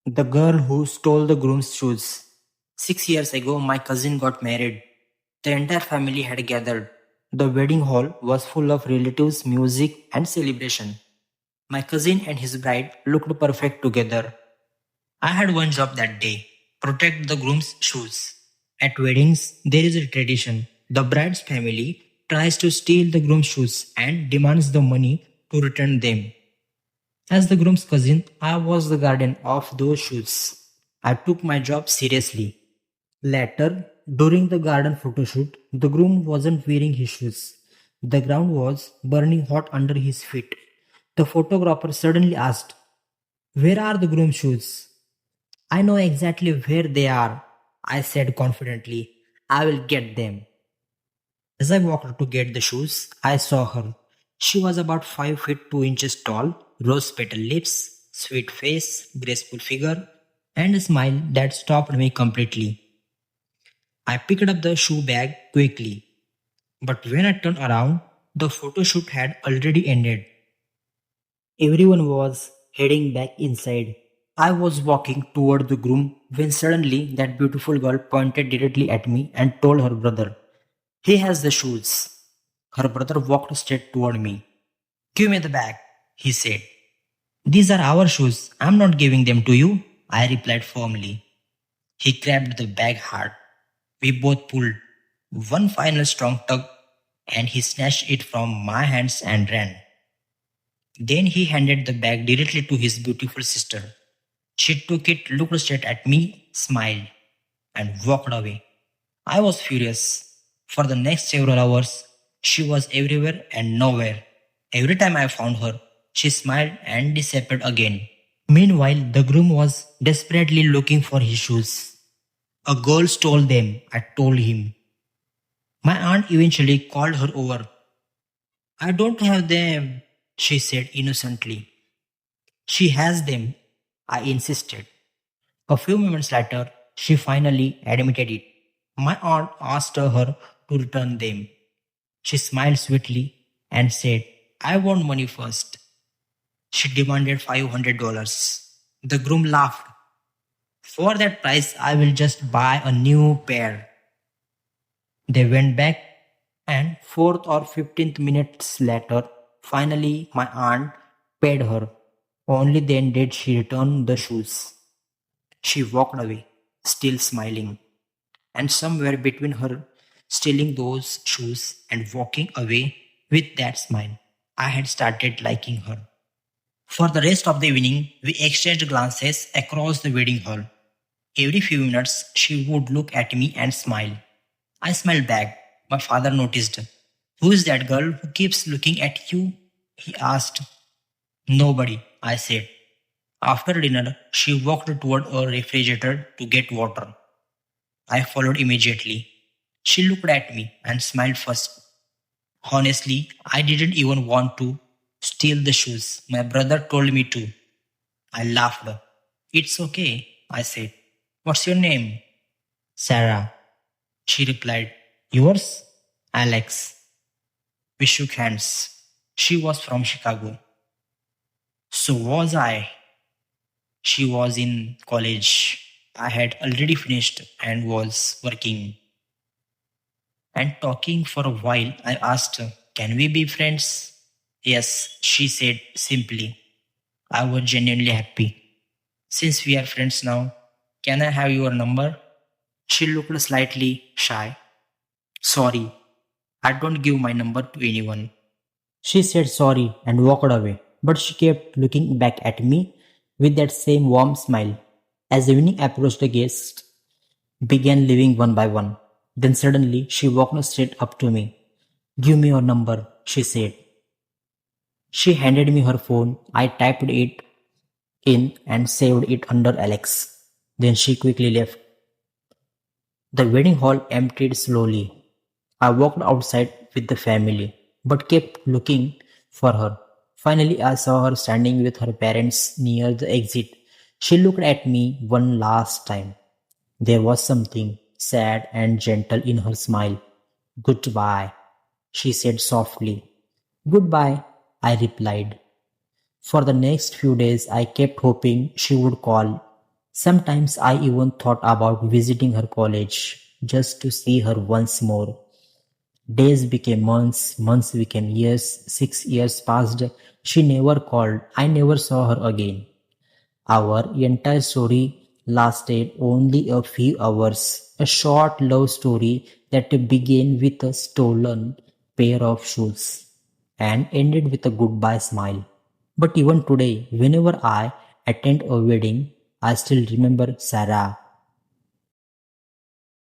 The girl who stole the groom's shoes. 6 years ago, my cousin got married. The entire family had gathered. The wedding hall was full of relatives, music, and celebration. My cousin and his bride looked perfect together. I had one job that day: protect the groom's shoes. At weddings, there is a tradition. The bride's family tries to steal the groom's shoes and demands the money to return them. As the groom's cousin, I was the guardian of those shoes. I took my job seriously. Later, during the garden photoshoot, the groom wasn't wearing his shoes. The ground was burning hot under his feet. The photographer suddenly asked, "Where are the groom's shoes?" "I know exactly where they are," I said confidently. "I will get them." As I walked to get the shoes, I saw her. She was about 5 feet 2 inches tall, rose petal lips, sweet face, graceful figure, and a smile that stopped me completely. I picked up the shoe bag quickly, but when I turned around, the photo shoot had already ended. Everyone was heading back inside. I was walking toward the groom when suddenly that beautiful girl pointed directly at me and told her brother, "He has the shoes." Her brother walked straight toward me. "Give me the bag," he said. "These are our shoes. I'm not giving them to you," I replied firmly. He grabbed the bag hard. We both pulled one final strong tug, and he snatched it from my hands and ran. Then he handed the bag directly to his beautiful sister. She took it, looked straight at me, smiled, and walked away. I was furious. For the next several hours, she was everywhere and nowhere. Every time I found her, she smiled and disappeared again. Meanwhile, the groom was desperately looking for his shoes. "A girl stole them," I told him. My aunt eventually called her over. "I don't have them," she said innocently. "She has them," I insisted. A few moments later, she finally admitted it. My aunt asked her to return them. She smiled sweetly and said, "I want money first." She demanded $500. The groom laughed. "For that price, I will just buy a new pair." They went back, and 4th or 15th minutes later, finally my aunt paid her. Only then did she return the shoes. She walked away, still smiling. And somewhere between her stealing those shoes and walking away with that smile, I had started liking her. For the rest of the evening, we exchanged glances across the wedding hall. Every few minutes, she would look at me and smile. I smiled back. My father noticed. "Who is that girl who keeps looking at you?" he asked. "Nobody," I said. After dinner, she walked toward a refrigerator to get water. I followed immediately. She looked at me and smiled first. Honestly, I didn't even want to steal the shoes. My brother told me to. I laughed. "It's okay," I said. "What's your name?" "Sarah," she replied. "Yours?" "Alex." We shook hands. She was from Chicago. So was I. She was in college. I had already finished and was working. And talking for a while, I asked her, "Can we be friends?" "Yes," she said simply. I was genuinely happy. "Since we are friends now, can I have your number?" She looked slightly shy. "Sorry, I don't give my number to anyone." She said sorry and walked away, but she kept looking back at me with that same warm smile. As evening approached, the guests began leaving one by one. Then suddenly she walked straight up to me. "Give me your number," she said. She handed me her phone. I typed it in and saved it under Alex. Then she quickly left. The wedding hall emptied slowly. I walked outside with the family, but kept looking for her. Finally, I saw her standing with her parents near the exit. She looked at me one last time. There was something sad and gentle in her smile. "Goodbye," she said softly. "Goodbye," I replied. For the next few days, I kept hoping she would call. Sometimes I even thought about visiting her college just to see her once more. Days became months, months became years, 6 years passed. She never called. I never saw her again. Our entire story lasted only a few hours. A short love story that began with a stolen pair of shoes and ended with a goodbye smile. But even today, whenever I attend a wedding, I still remember Sarah.